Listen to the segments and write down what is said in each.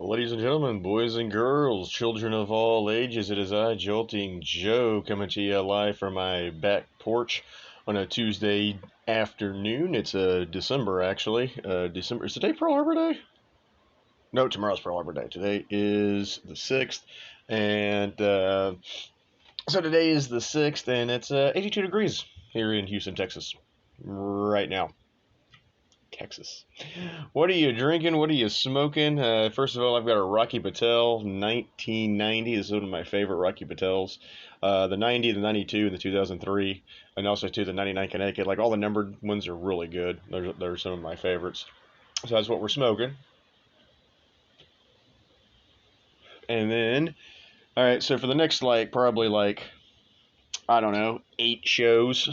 Ladies and gentlemen, boys and girls, children of all ages, it is I, Jolting Joe, coming to you live from my back porch on a Tuesday afternoon. It's December, actually. December. Is today Pearl Harbor Day? No, tomorrow's Pearl Harbor Day. Today is the 6th, and so today is the 6th, and it's 82 degrees here in Houston, Texas, right now. Texas. What are you drinking? What are you smoking? First of all, I've got a Rocky Patel 1990. This is one of my favorite Rocky Patels. The 90, the 92, and the 2003, and also too the 99 Connecticut. Like all the numbered ones are really good. They're some of my favorites. So that's what we're smoking. And then, all right. So for the next probably I don't know 8 shows,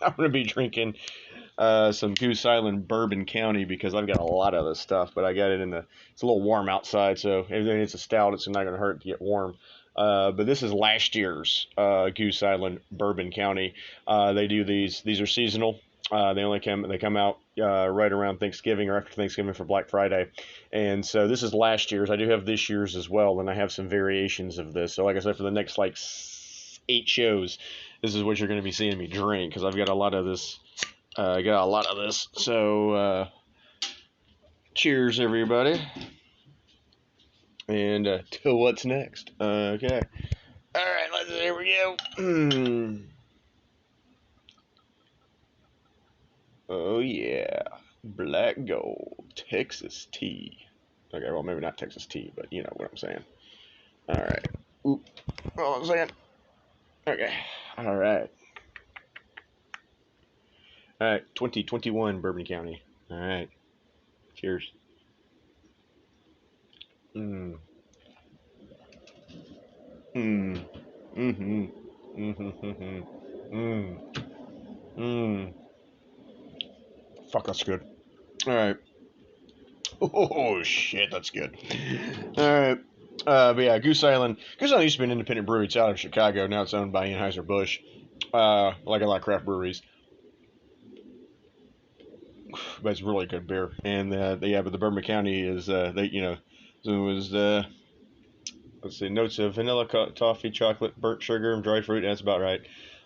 I'm gonna be drinking some Goose Island Bourbon County because I've got a lot of this stuff, but I got it it's a little warm outside, so if it's a stout, it's not going to hurt to get warm. But this is last year's Goose Island Bourbon County. They do these are seasonal. They come out right around Thanksgiving or after Thanksgiving for Black Friday. And so this is last year's. I do have this year's as well, and I have some variations of this. So like I said, for the next 8 shows, this is what you're going to be seeing me drink because I've got a lot of this. I got a lot of this, so cheers, everybody. And to what's next? Okay. All right, here we go. Oh, yeah. Black Gold, Texas tea. Okay, well, maybe not Texas tea, but you know what I'm saying. All right. Oop. Hold on a second. Okay. All right. All right, 2021 Bourbon County. All right, cheers. Mm. Mm. Mm-hmm. Mm-hmm. Mm. Mm. Fuck, that's good. All right. Oh shit, that's good. All right. But yeah, Goose Island. Goose Island used to be an independent brewery. It's out of Chicago. Now it's owned by Anheuser-Busch. Like a lot of craft breweries. But it's really good beer. And but the Bourbon County is so it was let's see, notes of vanilla, toffee, chocolate, burnt sugar, and dried fruit. That's about right.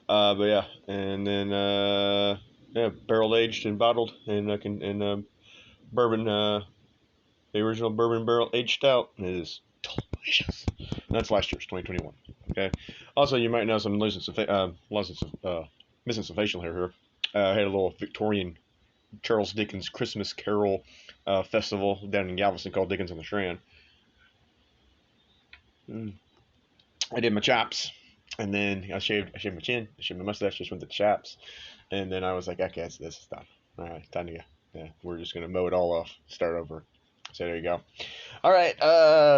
But yeah, and then yeah, barrel aged and bottled in bourbon, the original bourbon barrel aged stout. It is delicious. And that's last year's 2021. Okay. Also, you might know some missing some facial hair here. I had a little Victorian Charles Dickens Christmas Carol festival down in Galveston called Dickens on the Strand. I did my chops, and then I shaved my chin, I shaved my mustache, just went to the chops, and then I was like, okay, this stuff. All right, time to go. Yeah, we're just gonna mow it all off, start over. So there you go. All right.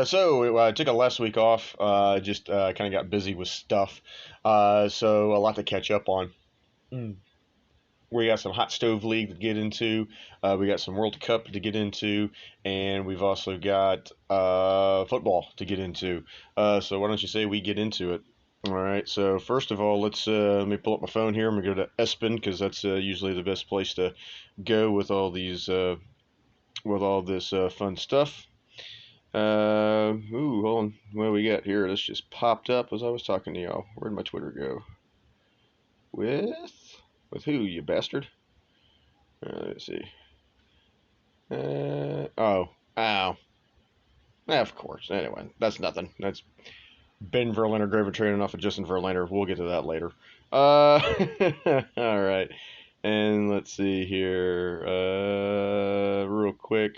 So I took a last week off. Just kind of got busy with stuff. So a lot to catch up on. We got some hot stove league to get into. We got some World Cup to get into, and we've also got football to get into. So why don't you say we get into it? All right. So first of all, let me pull up my phone here. I'm gonna go to Espen because that's usually the best place to go with all these with all this fun stuff. Hold on. What do we got here? This just popped up as I was talking to y'all. Where'd my Twitter go? With who, you bastard? Let's see. Ow. Of course. Anyway, that's nothing. That's Ben Verlander gravy training off of Justin Verlander. We'll get to that later. All right. And let's see here. Real quick.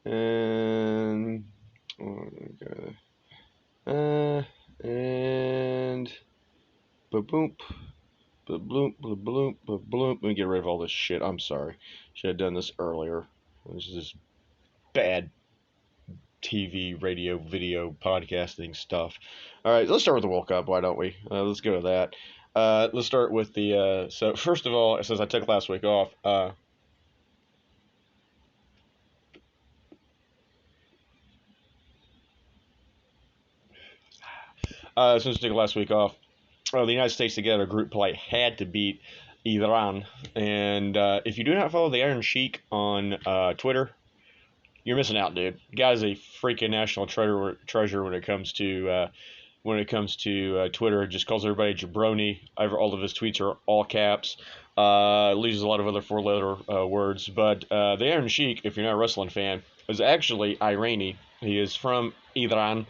And ba-boom. Bloop, bloop, bloop, bloop, bloop. Let me get rid of all this shit. I'm sorry. Should have done this earlier. This is just bad TV, radio, video, podcasting stuff. All right, let's start with the World Cup. Why don't we? Let's go to that. Let's start with the. So first of all, since I took last week off, since I took last week off, the United States to get a group play had to beat Iran. And if you do not follow the Iron Sheik on Twitter, you're missing out, dude. Guy's a freaking national treasure when it comes to Twitter. Just calls everybody jabroni. All of his tweets are all caps. Uses a lot of other four-letter words. But the Iron Sheik, if you're not a wrestling fan, is actually Irani. He is from Iran,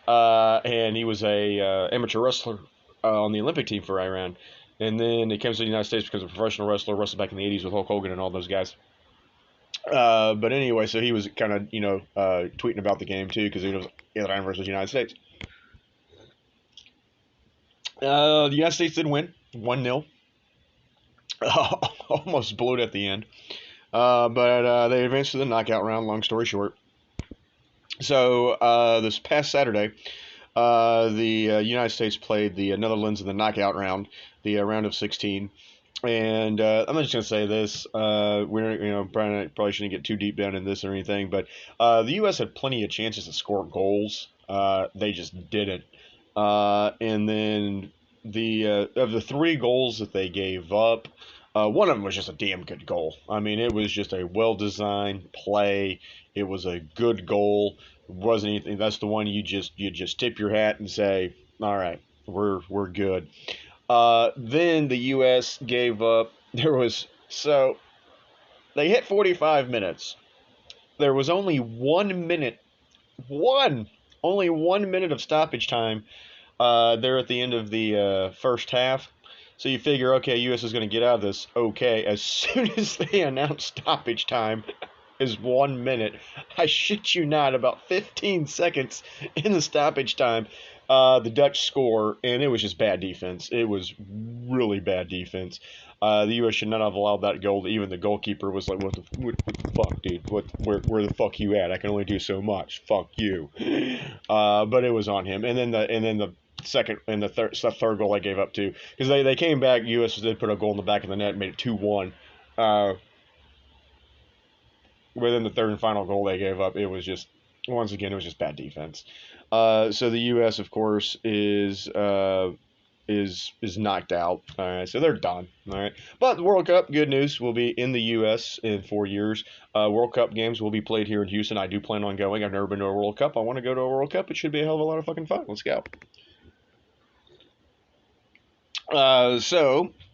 and he was a amateur wrestler on the Olympic team for Iran. And then he came to the United States because of a professional wrestler, wrestled back in the 80s with Hulk Hogan and all those guys. But anyway, so he was kind of, tweeting about the game too, because he was Iran versus United States. The United States did win 1-0. Almost blew it at the end. But they advanced to the knockout round, long story short. So this past Saturday, the United States played the Netherlands in the knockout round, the round of 16. And I'm just gonna say this: we're probably shouldn't get too deep down in this or anything, but the U.S. had plenty of chances to score goals. They just didn't. And then of the 3 goals that they gave up, one of them was just a damn good goal. I mean, it was just a well-designed play. It was a good goal. It wasn't anything. That's the one you just tip your hat and say, all right, we're good. Then the U.S. gave up. They hit 45 minutes. There was only 1 minute, only 1 minute of stoppage time there at the end of the first half. So you figure, okay, U.S. is going to get out of this okay. As soon as they announced stoppage time is 1 minute, I shit you not, about 15 seconds in the stoppage time, the Dutch score, and it was just bad defense. It was really bad defense. The U.S. should not have allowed that goal. Even the goalkeeper was like, what the fuck, dude? Where the fuck you at? I can only do so much. Fuck you. But it was on him. And then the second and the third goal I gave up too, because they came back. U.S. did put a goal in the back of the net, made it 2-1. Within the third and final goal they gave up, it was just, once again, it was just bad defense. So the U.S. of course is knocked out. All right, so they're done. All right, but the World Cup, good news, will be in the U.S. in 4 years. World Cup games will be played here in Houston. I do plan on going. I've never been to a World Cup. I want to go to a World Cup. It should be a hell of a lot of fucking fun. Let's go.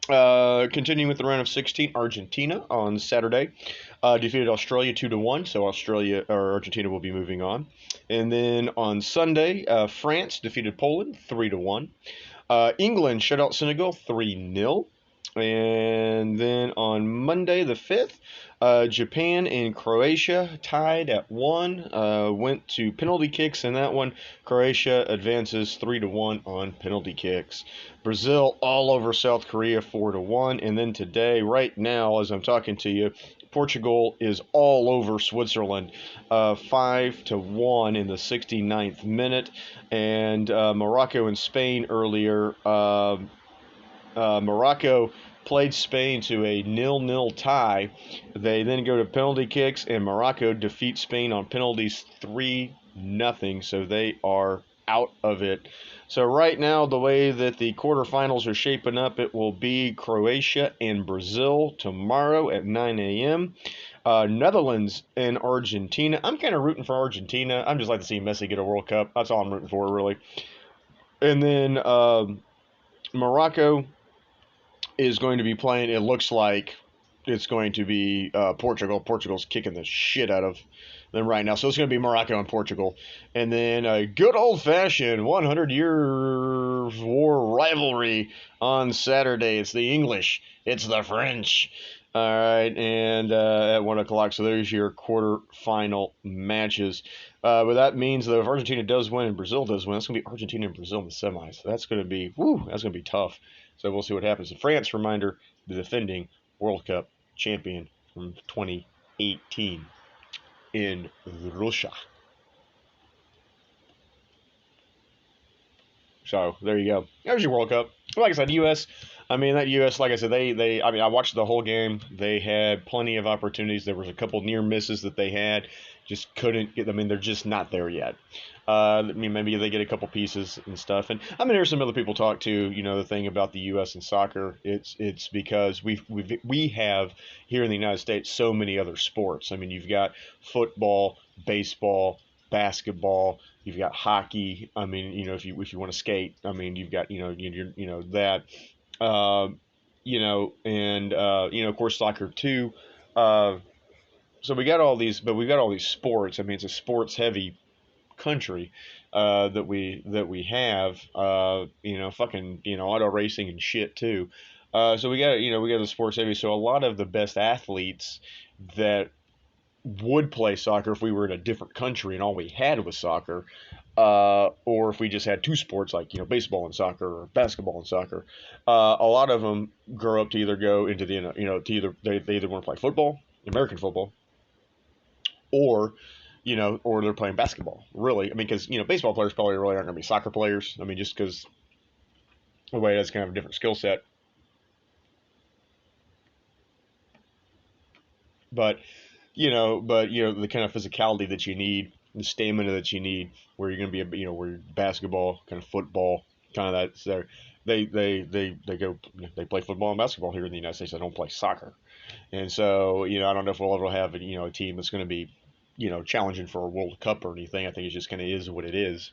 Continuing with the round of 16, Argentina on Saturday defeated Australia 2-1, so Argentina will be moving on. And then on Sunday, France defeated Poland 3-1. England shut out Senegal 3-0. And then on Monday the 5th, Japan and Croatia tied at 1. Went to penalty kicks in that one. Croatia advances 3-1 on penalty kicks. Brazil all over South Korea 4-1. And then today, right now, as I'm talking to you, Portugal is all over Switzerland, 5-1 in the 69th minute. And Morocco and Spain earlier. Morocco played Spain to a 0-0 tie. They then go to penalty kicks, and Morocco defeats Spain on penalties 3-0. So they are out of it. So right now, the way that the quarterfinals are shaping up, it will be Croatia and Brazil tomorrow at 9 a.m. Netherlands and Argentina. I'm kind of rooting for Argentina. I'm just like to see Messi get a World Cup. That's all I'm rooting for, really. And then Morocco is going to be playing. It looks like it's going to be Portugal. Portugal's kicking the shit out of them right now. So it's going to be Morocco and Portugal. And then a good old-fashioned 100-year war rivalry on Saturday. It's the English. It's the French. All right, and at 1 o'clock. So there's your quarterfinal matches. But that means that if Argentina does win and Brazil does win, it's going to be Argentina and Brazil in the semis. That's going to be, that's going to be tough. So we'll see what happens. France, reminder, the defending World Cup champion from 2018 in Russia. So there you go. There's your World Cup. Like I said, U.S. I mean, that U.S., like I said, I mean, I watched the whole game. They had plenty of opportunities. There was a couple near misses that they had, just couldn't get. I mean, they're just not there yet. I mean, maybe they get a couple pieces and stuff. And I'm gonna hear some other people talk too. You know, the thing about the U.S. and soccer, it's because we have here in the United States so many other sports. I mean, you've got football, baseball, basketball. You've got hockey. I mean, you know, if you want to skate, I mean, you've got you know that. Um, and of course, soccer too. Uh, so we got all these, but we've got all these sports. I mean, it's a sports heavy country that we have. Fucking auto racing and shit too. So we got the sports heavy. So a lot of the best athletes that would play soccer if we were in a different country and all we had was soccer, or if we just had two sports like baseball and soccer or basketball and soccer. A lot of them grow up to either go into the to either they either want to play football, American football, or or they're playing basketball. Really, I mean, because baseball players probably really aren't going to be soccer players. I mean, just because the way that's kind of a different skill set. But the kind of physicality that you need, the stamina that you need, where you're going to be, where basketball, kind of football, kind of that. So they play football and basketball here in the United States. They don't play soccer, and so I don't know if we'll ever have a team that's going to be challenging for a World Cup or anything. I think it just kind of is what it is.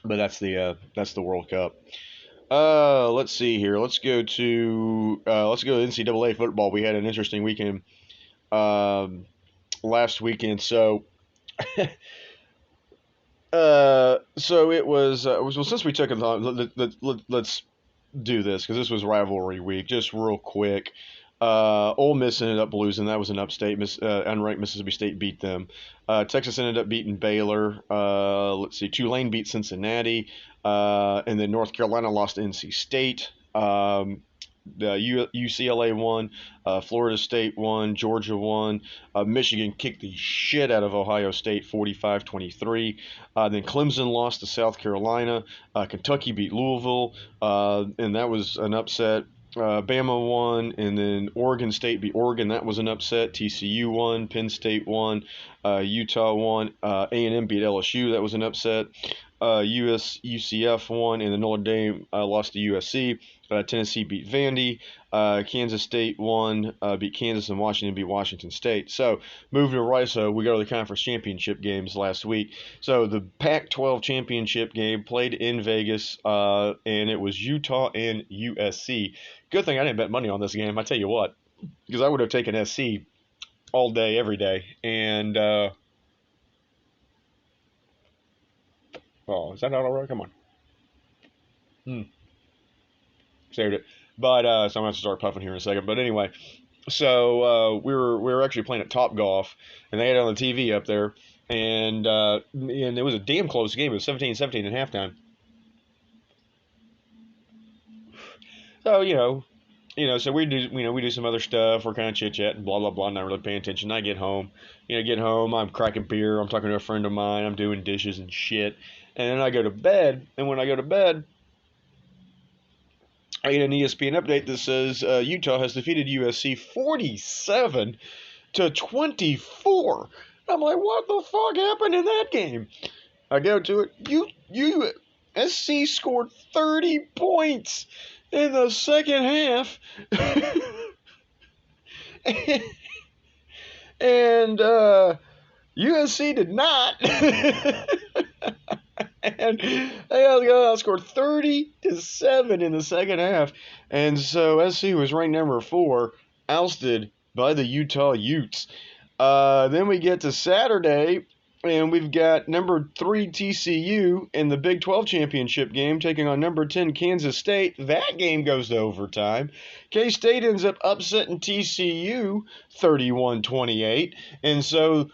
But that's the World Cup. Let's see here. Let's go to NCAA football. We had an interesting weekend last weekend. So well, since we took it on, let's do this because this was rivalry week. Just real quick. Ole Miss ended up losing. That was an upstate. Unranked Mississippi State beat them. Texas ended up beating Baylor. Let's see. Tulane beat Cincinnati. And then North Carolina lost to NC State. UCLA won, Florida State won, Georgia won, Michigan kicked the shit out of Ohio State 45-23. Then Clemson lost to South Carolina. Kentucky beat Louisville, and that was an upset. Bama won, and then Oregon State beat Oregon. That was an upset. TCU won. Penn State won. Utah won. A&M beat LSU. That was an upset. UCF won, and then Notre Dame lost to USC. Tennessee beat Vandy. Kansas State won, beat Kansas, and Washington beat Washington State. So moving to right, so we go to the conference championship games last week. So the Pac-12 championship game played in Vegas, and it was Utah and USC. Good thing I didn't bet money on this game. I tell you what, because I would have taken SC all day, every day. And oh, is that not all right? Come on. Saved it. But so I'm gonna have to start puffing here in a second. But anyway, so we were actually playing at Top Golf, and they had it on the TV up there, and it was a damn close game. It was 17-17 at halftime. So so we do some other stuff. We're kind of chit chatting, blah blah blah, not really paying attention. I get home, I'm cracking beer, I'm talking to a friend of mine, I'm doing dishes and shit, and then I go to bed. And when I go to bed, I get an ESPN update that says Utah has defeated USC 47-24. I'm like, what the fuck happened in that game? I go to it. USC scored 30 points in the second half. And USC did not. And they scored 30-7 in the second half. And so SC was ranked number 4, ousted by the Utah Utes. Then we get to Saturday, and we've got number 3 TCU in the Big 12 championship game taking on number 10 Kansas State. That game goes to overtime. K-State ends up upsetting TCU 31-28. And so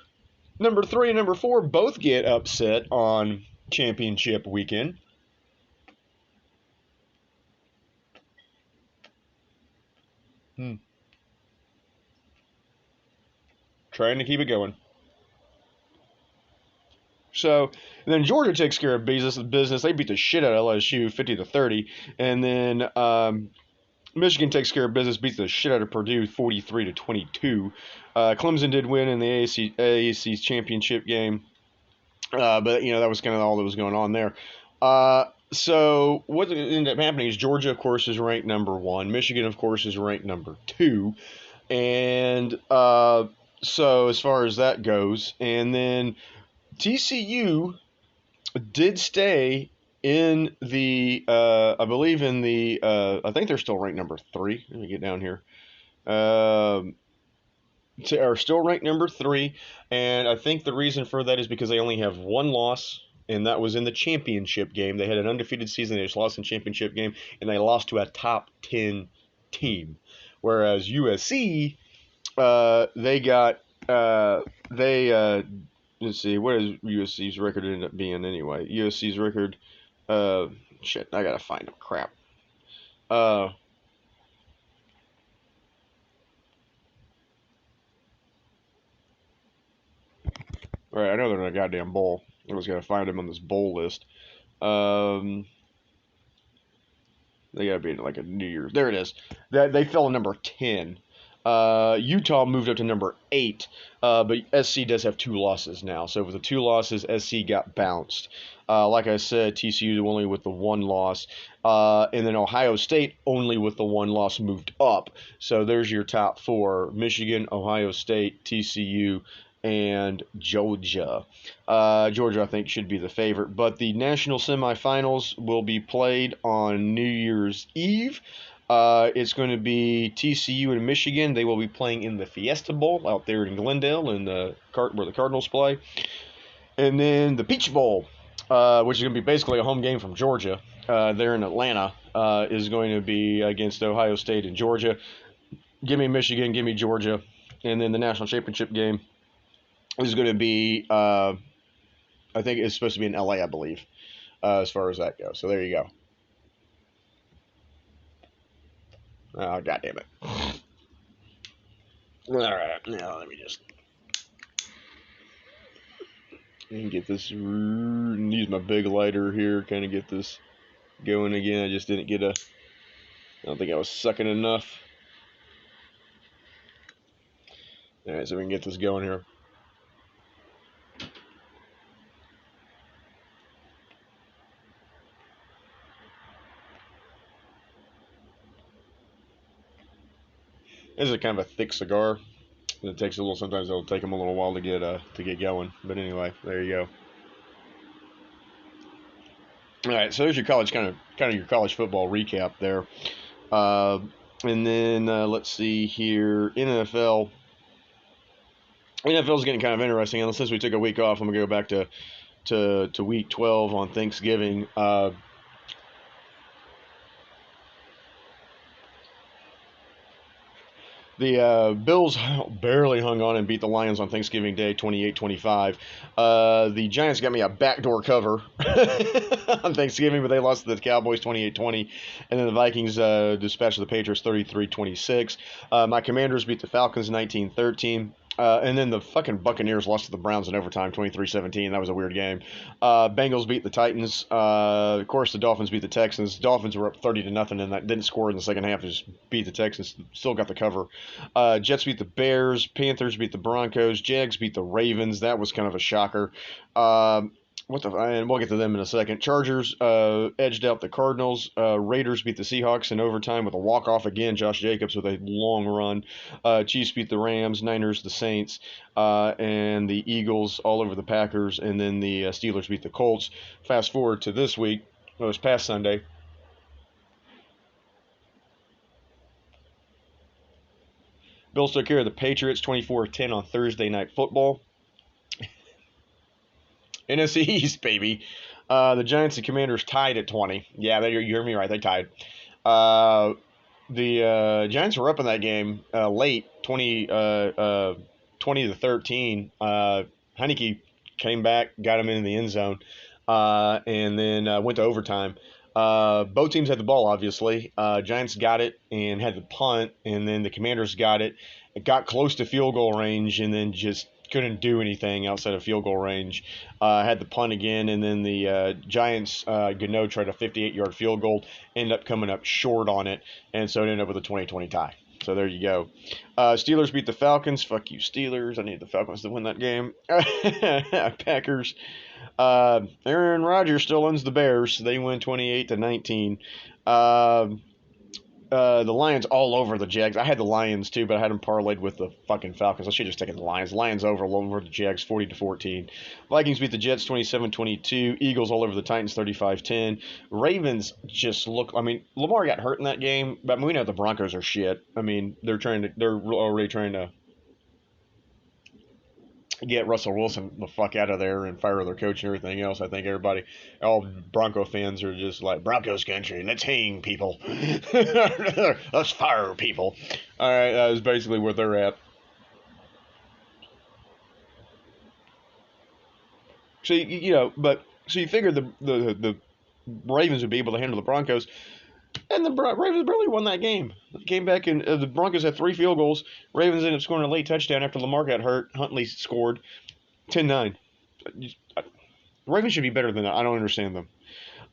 number 3 and number 4 both get upset on championship weekend. Trying to keep it going. So then Georgia takes care of business. They beat the shit out of LSU 50-30, and then Michigan takes care of business, beats the shit out of Purdue 43-22. Clemson did win in the AAC's championship game, but that was kind of all that was going on there. So what ended up happening is Georgia, of course, is ranked number 1. Michigan, of course, is ranked number 2. And so as far as that goes, and then TCU did stay in the, I believe in the, I think they're still ranked number 3. Let me get down here. Are still ranked number 3, and I think the reason for that is because they only have one loss, and that was in the championship game. They had an undefeated season. They just lost in the championship game, and they lost to a top 10 team. Whereas USC, they got, let's see, what is USC's record end up being anyway? USC's record, shit, I gotta find them, crap. Right, I know they're in a goddamn bowl. I was gotta find them on this bowl list. They gotta be in like a New Year's. There it is. They fell to number 10. Utah moved up to number 8, but SC does have 2 losses now. So with the 2 losses, SC got bounced. Like I said, TCU only with the 1 loss, and then Ohio State only with the 1 loss moved up. So there's your top 4: Michigan, Ohio State, TCU, and Georgia. Georgia, I think, should be the favorite. But the national semifinals will be played on New Year's Eve. It's going to be TCU and Michigan. They will be playing in the Fiesta Bowl out there in Glendale, where the Cardinals play. And then the Peach Bowl, which is going to be basically a home game from Georgia, there in Atlanta, is going to be against Ohio State and Georgia. Give me Michigan, give me Georgia. And then the national championship game is going to be, I think it's supposed to be in LA, I believe, as far as that goes. So there you go. Oh, God damn it. All right, now let me just get this, use my big lighter here, kind of get this going again. I just didn't get I don't think I was sucking enough. All right, so we can get this going here. This is kind of a thick cigar. It takes sometimes it'll take them a little while to get going. But anyway, there you go. All right, so there's your kind of your college football recap there. And then let's see here, NFL. NFL is getting kind of interesting. And since we took a week off, I'm gonna go back to week 12 on Thanksgiving. The Bills barely hung on and beat the Lions on Thanksgiving Day, 28-25. The Giants got me a backdoor cover on Thanksgiving, but they lost to the Cowboys 28-20. And then the Vikings dispatched the Patriots 33-26. My Commanders beat the Falcons 19-13. And then the fucking Buccaneers lost to the Browns in overtime, 23-17. That was a weird game. Bengals beat the Titans. Of course, the Dolphins beat the Texans. Dolphins were up 30-0, and that didn't score in the second half. Just beat the Texans. Still got the cover. Jets beat the Bears. Panthers beat the Broncos. Jags beat the Ravens. That was kind of a shocker. And we'll get to them in a second. Chargers edged out the Cardinals. Raiders beat the Seahawks in overtime with a walk-off again. Josh Jacobs with a long run. Chiefs beat the Rams. Niners the Saints. And the Eagles all over the Packers. And then the Steelers beat the Colts. Fast forward to this week. It was past Sunday. Bills took care of the Patriots 24-10 on Thursday Night Football. NFC East, baby. The Giants and Commanders tied at 20. Yeah, you heard me right. They tied. The Giants were up in that game late, 20-13. Heineke came back, got him in the end zone, and then went to overtime. Both teams had the ball, obviously. Giants got it and had the punt, and then the Commanders got it. It got close to field goal range, and then just couldn't do anything outside of field goal range. Had the punt again, and then the Giants, Gano tried a 58-yard field goal, ended up coming up short on it, and so it ended up with a 20-20 tie. So there you go. Steelers beat the Falcons. Fuck you, Steelers. I need the Falcons to win that game. Packers. Aaron Rodgers still owns the Bears. They win 28-19. The Lions all over the Jags. I had the Lions too, but I had them parlayed with the fucking Falcons. I should have just taken the Lions. Lions all over the Jags 40-14. Vikings beat the Jets 27-22. Eagles all over the Titans 35-10. Ravens just look. I mean, Lamar got hurt in that game, but we know the Broncos are shit. I mean, they're already trying to get Russell Wilson the fuck out of there and fire their coach and everything else. I think all Bronco fans are just like, Broncos country, let's hang people. Let's fire people. All right, that is basically where they're at. So, so you figure the Ravens would be able to handle the Broncos. And the Ravens barely won that game. They came back and the Broncos had 3 field goals. Ravens ended up scoring a late touchdown after Lamar got hurt. Huntley scored 10-9. The Ravens should be better than that. I don't understand them.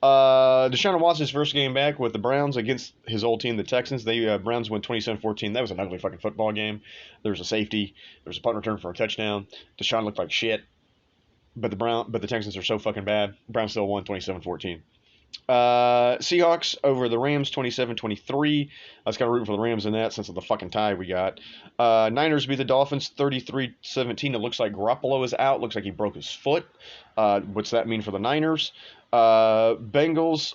Deshaun Watson's first game back with the Browns against his old team, the Texans. The Browns won 27-14. That was an ugly fucking football game. There was a safety. There was a punt return for a touchdown. Deshaun looked like shit. But the Texans are so fucking bad. Browns still won 27-14. Seahawks over the Rams 27-23. I was kind of rooting for the Rams in that since of the fucking tie we got. Niners beat the Dolphins 33-17. It looks like Garoppolo is out. Looks like he broke his foot. What's that mean for the Niners? Bengals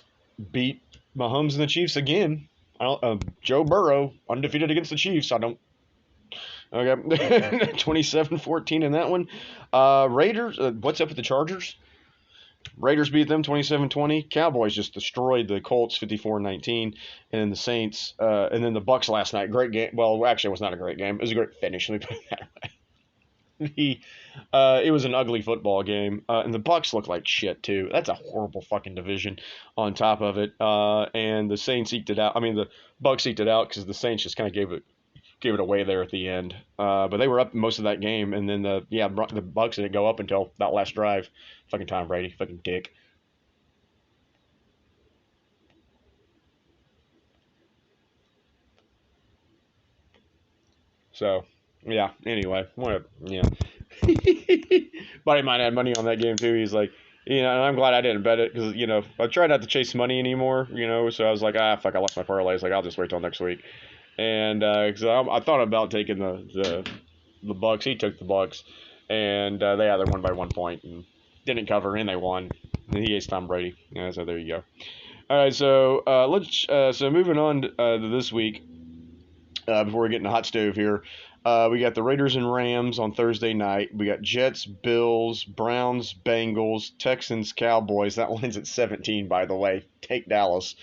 beat Mahomes and the Chiefs again. Joe Burrow undefeated against the Chiefs. Okay. 27-14 in that one. Raiders. What's up with the Chargers? Raiders beat them 27-20. Cowboys just destroyed the Colts 54-19. And then the Saints, and then the Bucks last night. Great game. Well, actually, it was not a great game. It was a great finish. Let me put it that way. It was an ugly football game. And the Bucks look like shit, too. That's a horrible fucking division on top of it. And the Saints eked it out. I mean, the Bucks eked it out because the Saints just kind of gave it away there at the end. But they were up most of that game, and then the Bucks didn't go up until that last drive. Fucking Tom Brady, fucking dick. So, yeah. Anyway, whatever. Yeah. Buddy might have money on that game too. He's like, and I'm glad I didn't bet it because I try not to chase money anymore. So I was like, fuck, I lost my parlays. Like, I'll just wait till next week. And because I thought about taking the Bucks. He took the Bucks, and they won by 1 point and didn't cover, and they won. And he is Tom Brady. Yeah, so there you go. All right, so so moving on to this week. Before we get in the hot stove here, we got the Raiders and Rams on Thursday night. We got Jets, Bills, Browns, Bengals, Texans, Cowboys. That line's at 17, by the way. Take Dallas.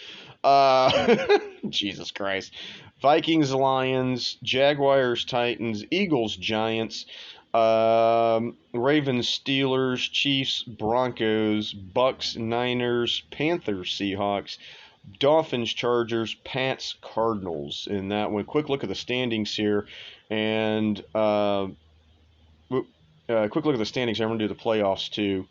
Jesus Christ. Vikings, Lions, Jaguars, Titans, Eagles, Giants, Ravens, Steelers, Chiefs, Broncos, Bucks, Niners, Panthers, Seahawks, Dolphins, Chargers, Pats, Cardinals. In that one, quick look at the standings here, and quick look at the standings here. I'm going to do the playoffs too.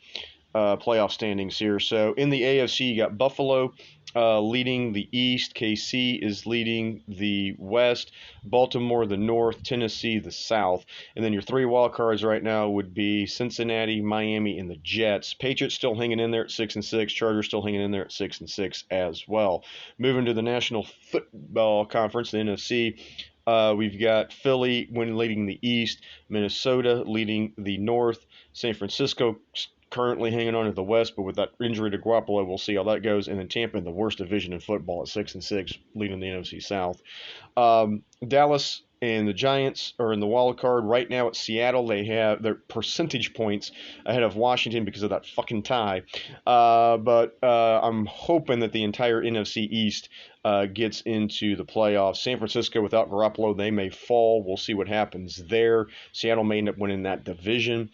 Playoff standings here. So in the AFC, you got Buffalo leading the East. KC is leading the West. Baltimore the North. Tennessee the South. And then your 3 wild cards right now would be Cincinnati, Miami, and the Jets. Patriots still hanging in there at 6-6. Chargers still hanging in there at 6-6 as well. Moving to the National Football Conference, the NFC. We've got Philly leading the East. Minnesota leading the North. San Francisco currently hanging on to the West, but with that injury to Garoppolo, we'll see how that goes. And then Tampa in the worst division in football at 6-6, leading the NFC South. Dallas and the Giants are in the wild card right now at Seattle. They have their percentage points ahead of Washington because of that fucking tie. But I'm hoping that the entire NFC East gets into the playoffs. San Francisco, without Garoppolo, they may fall. We'll see what happens there. Seattle may end up winning that division.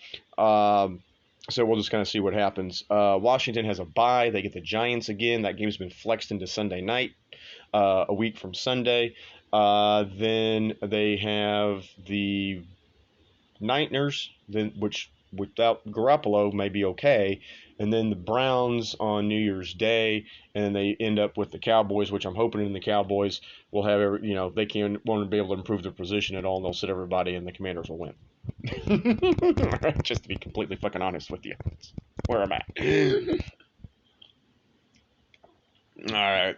So we'll just kind of see what happens. Washington has a bye. They get the Giants again. That game's been flexed into Sunday night, a week from Sunday. Then they have the Niners, then which without Garoppolo may be okay, and then the Browns on New Year's Day, and then they end up with the Cowboys, which I'm hoping in the Cowboys will have they can won't be able to improve their position at all, and they'll sit everybody, and the Commanders will win. Just to be completely fucking honest with you, that's where I'm at. All right,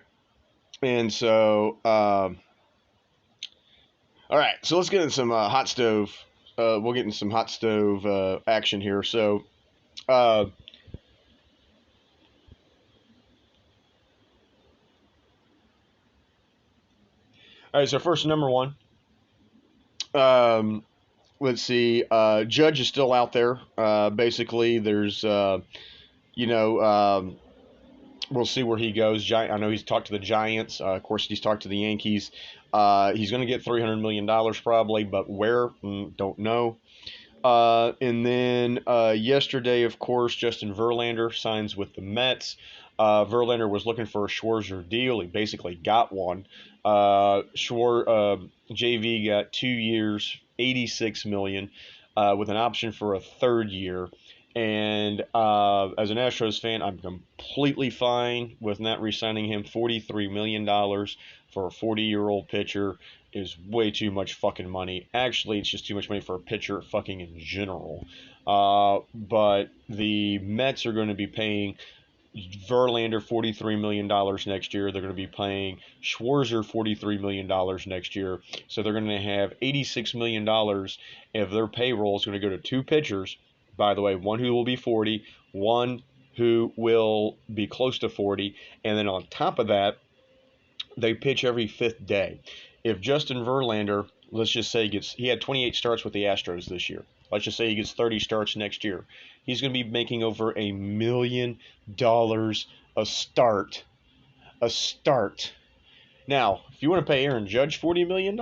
and so all right, so let's get into some hot stove. We'll get into some hot stove action here. So, all right. So first, number one. Let's see. Judge is still out there. Basically, there's you know. We'll see where he goes. I know he's talked to the Giants. Of course, he's talked to the Yankees. He's going to get $300 million probably, but where? Don't know. And then yesterday, of course, Justin Verlander signs with the Mets. Verlander was looking for a Schwarzer deal. He basically got one. JV got 2 years, $86 million, with an option for a third year. And as an Astros fan, I'm completely fine with not re-signing him. $43 million for a 40-year-old pitcher is way too much fucking money. Actually, it's just too much money for a pitcher fucking in general. But the Mets are going to be paying Verlander $43 million next year. They're going to be paying Schwarzer $43 million next year. So they're going to have $86 million of their payroll is going to go to two pitchers. By the way, one who will be 40, one who will be close to 40, and then on top of that, they pitch every fifth day. If Justin Verlander, let's just say he had 28 starts with the Astros this year. Let's just say he gets 30 starts next year. He's going to be making over $1 million a start. A start. Now, if you want to pay Aaron Judge $40 million,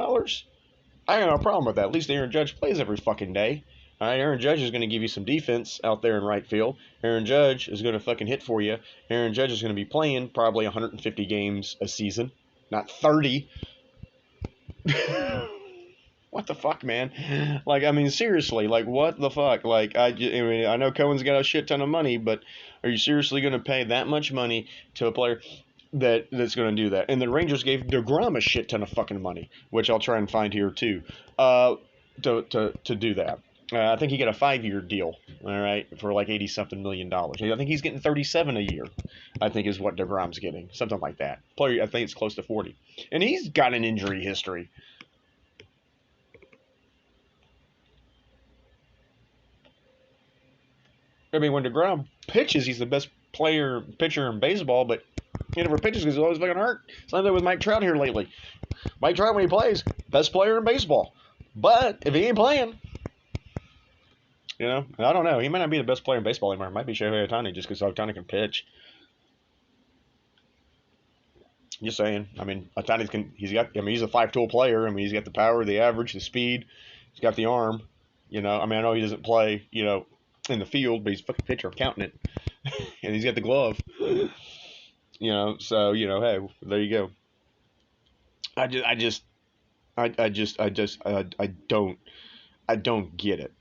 I have no problem with that. At least Aaron Judge plays every fucking day. All right, Aaron Judge is going to give you some defense out there in right field. Aaron Judge is going to fucking hit for you. Aaron Judge is going to be playing probably 150 games a season, not 30. What the fuck, man? Like, I mean, seriously, like, what the fuck? Like, I mean, I know Cohen's got a shit ton of money, but are you seriously going to pay that much money to a player that's going to do that? And the Rangers gave DeGrom a shit ton of fucking money, which I'll try and find here too, to do that. I think he got a 5-year deal, all right, for like $80-something million. I think he's getting 37 a year. I think is what DeGrom's getting, something like that. Player, I think it's close to 40, and he's got an injury history. I mean, when DeGrom pitches, he's the best pitcher in baseball, but he never pitches because he's always fucking hurt. Same thing with Mike Trout here lately. Mike Trout, when he plays, best player in baseball, but if he ain't playing. I don't know. He might not be the best player in baseball anymore. It might be Shohei Ohtani just because Ohtani can pitch. Just saying. I mean, he's a five-tool player. I mean, he's got the power, the average, the speed. He's got the arm. I mean, I know he doesn't play, in the field, but he's a fucking pitcher. I'm counting it. And he's got the glove. So, hey, there you go. I don't get it.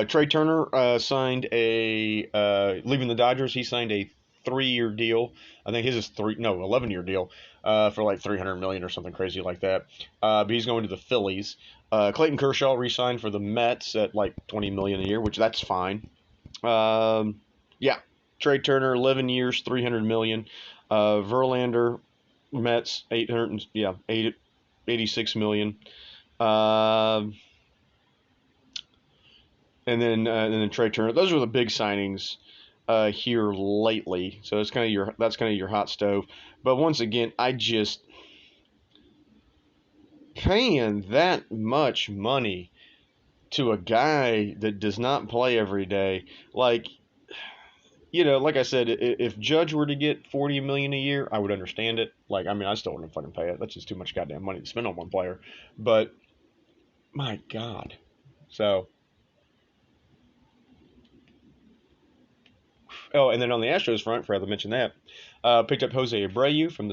Trey Turner signed leaving the Dodgers. He signed a 3-year deal. I think his is 11-year deal for like $300 million or something crazy like that. But he's going to the Phillies. Clayton Kershaw re-signed for the Mets at like $20 million a year, which that's fine. Yeah, Trey Turner 11 years, $300 million. Verlander, Mets 86 million. And then Trey Turner. Those are the big signings here lately. So that's kind of your hot stove. But once again, I just paying that much money to a guy that does not play every day. Like I said, if Judge were to get $40 million a year, I would understand it. Like, I mean, I still wouldn't fucking pay it. That's just too much goddamn money to spend on one player. But my God, so Oh, and then on the Astros front, forgot to mention that, picked up Jose Abreu from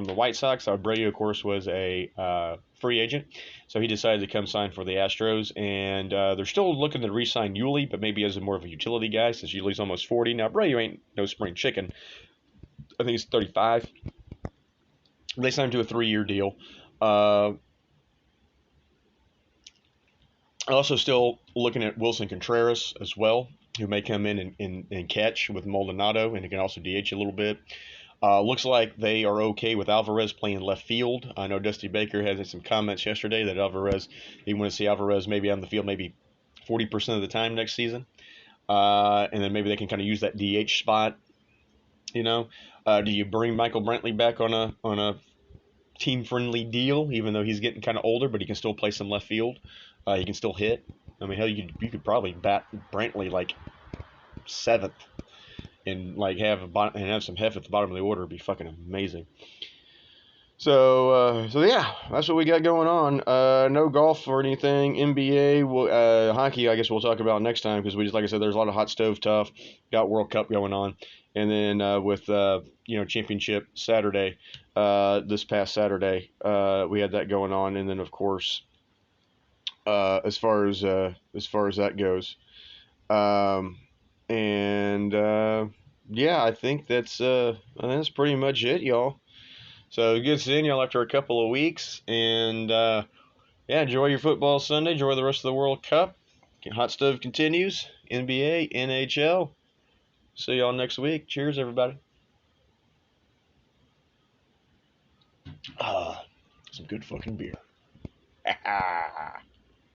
the White Sox. Abreu, of course, was a free agent, so he decided to come sign for the Astros, and they're still looking to re-sign Yuli, but maybe as more of a utility guy since Yuli's almost 40. Now Abreu ain't no spring chicken. I think he's 35. They signed him to a 3-year deal. Uh, Also, still looking at Wilson Contreras as well, who may come in and catch with Maldonado, and he can also DH a little bit. Looks like they are okay with Alvarez playing left field. I know Dusty Baker had some comments yesterday that Alvarez, he want to see Alvarez maybe on the field maybe 40% of the time next season. And then maybe they can kind of use that DH spot. You know, do you bring Michael Brantley back on a team friendly deal, even though he's getting kind of older, but he can still play some left field. He can still hit. I mean, hell, you could probably bat Brantley like 7th and like have some heft at the bottom of the order. It'd be fucking amazing. So yeah, that's what we got going on. No golf or anything. NBA, hockey. I guess we'll talk about next time because we just like I said, there's a lot of hot stove tough. Got World Cup going on, and then with championship Saturday, this past Saturday, we had that going on, and then of course, as far as that goes, and yeah, I think that's pretty much it, y'all. So good seeing y'all after a couple of weeks, and yeah, enjoy your football Sunday. Enjoy the rest of the World Cup. Hot stove continues. NBA, NHL. See y'all next week. Cheers, everybody. Ah, some good fucking beer.